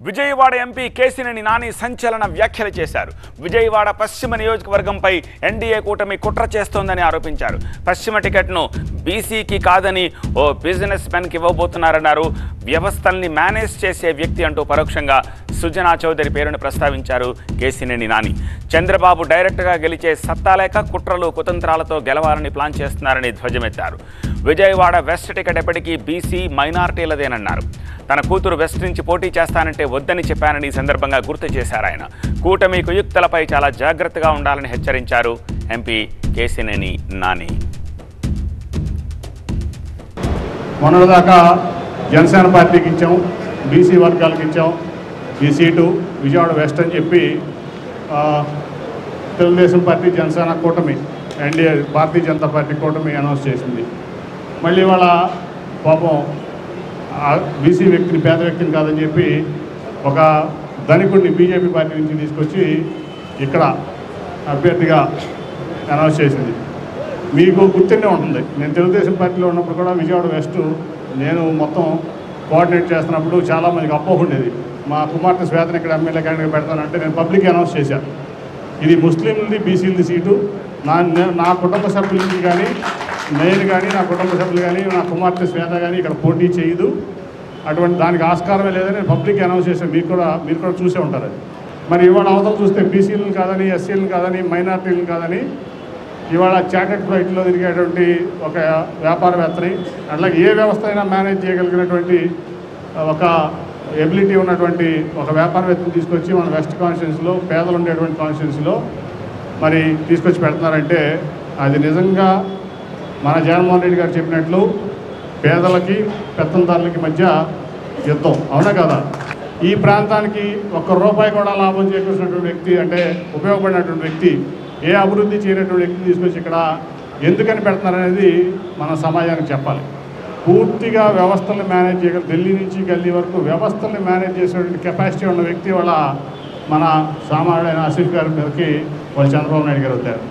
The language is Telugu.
విజయవాడ ఎంపీ కేసినేని నాని సంచలన వ్యాఖ్యలు చేశారు. విజయవాడ పశ్చిమ నియోజకవర్గంపై ఎన్డీఏ కూటమి కుట్ర చేస్తోందని ఆరోపించారు. పశ్చిమ టికెట్ను బీసీకి కాదని ఓ బిజినెస్ మెన్కి ఇవ్వబోతున్నారన్నారు. వ్యవస్థల్ని మేనేజ్ చేసే వ్యక్తి అంటూ పరోక్షంగా సుజనా చౌదరి పేరును ప్రస్తావించారు కేసినేని నాని. చంద్రబాబు డైరెక్ట్గా గెలిచే సత్తాలేక కుట్రలు కుతంత్రాలతో గెలవాలని ప్లాన్ చేస్తున్నారని ధ్వజమెత్తారు. విజయవాడ వెస్ట్ టికెట్ ఎప్పటికీ బీసీ మైనారిటీలదేనన్నారు. తన కూతురు వెస్ట్ నుంచి పోటీ చేస్తానంటే వద్దని చెప్పానని ఈ సందర్భంగా గుర్తు చేశారు ఆయన. కూటమి కుయుక్తులపై చాలా జాగ్రత్తగా ఉండాలని హెచ్చరించారు ఎంపీ కేసినేని నాని. మొన్నటిదాకా జనసేన పార్టీకి ఇచ్చాం, బీసీ వర్గాలకు ఇచ్చాం ఈ సీటు విజయవాడ వెస్ట్ అని చెప్పి తెలుగుదేశం పార్టీ జనసేన కూటమి ఎన్డీఏ భారతీయ జనతా పార్టీ కూటమి అనౌన్స్ చేసింది. మళ్ళీ వాళ్ళ పాపం బీసీ వ్యక్తిని పేద వ్యక్తిని కాదని చెప్పి ఒక ధనికుడిని బీజేపీ పార్టీ నుంచి తీసుకొచ్చి ఇక్కడ అభ్యర్థిగా అనౌన్స్ చేసింది. మీకు గుర్తుండే ఉంటుంది, నేను తెలుగుదేశం పార్టీలో ఉన్నప్పుడు కూడా విజయవాడ వెస్ట్ నేను మొత్తం కోఆర్డినేట్ చేస్తున్నప్పుడు చాలామందికి అపోహ ఉండేది. మా కుమార్తె శ్వేతను ఇక్కడ ఎమ్మెల్యే క్యాండిడేట్ పెడతానంటే నేను పబ్లిక్ అనౌన్స్ చేశాను, ఇది ముస్లింలది బీసీలది సీటు, నా కుటుంబ సభ్యులకి కానీ నేను కానీ నా కుటుంబ సభ్యులు కానీ నా కుమార్తె శ్వేత కానీ ఇక్కడ పోటీ చేయదు, అటువంటి దానికి ఆస్కారమే లేదని నేను పబ్లిక్ అనౌన్స్ చేశాను. మీరు కూడా చూసే ఉంటారు అది. మరి ఇవాళ అవతల చూస్తే బీసీలను కాదని, ఎస్సీలను కాదని, మైనార్టీలను కాదని ఇవాళ చార్టెడ్ ఫ్లైట్లో తిరిగేటువంటి ఒక వ్యాపారవేత్తని, అట్లాగే ఏ వ్యవస్థ అయినా మేనేజ్ చేయగలిగినటువంటి ఒక ఎబిలిటీ ఉన్నటువంటి ఒక వ్యాపారవేత్తని తీసుకొచ్చి మన వెస్ట్ కాన్స్టిట్యున్సీలో పేదలు ఉండేటువంటి కాన్స్టిట్యున్సీలో మరి తీసుకొచ్చి పెడుతున్నారంటే అది నిజంగా మన జగన్మోహన్ రెడ్డి గారు చెప్పినట్లు పేదలకి పెత్తందారులకి మధ్య యుద్ధం, అవునా కదా? ఈ ప్రాంతానికి ₹1 కూడా లాభం చేకూర్చినటువంటి వ్యక్తి, అంటే ఉపయోగపడినటువంటి వ్యక్తి, ఏ అభివృద్ధి చేయనటువంటి వ్యక్తి తీసుకొచ్చి ఇక్కడ ఎందుకని పెడుతున్నారనేది మన సమాజానికి చెప్పాలి. పూర్తిగా వ్యవస్థలను మేనేజ్ చేయగల, ఢిల్లీ నుంచి గల్లీ వరకు వ్యవస్థల్ని మేనేజ్ చేసేటువంటి కెపాసిటీ ఉన్న వ్యక్తి వాళ్ళ మన సామాన్యుడైన ఆసిఫ్ గారి మీదకి వాళ్ళు చంద్రబాబు నాయుడు గారు వద్దారు.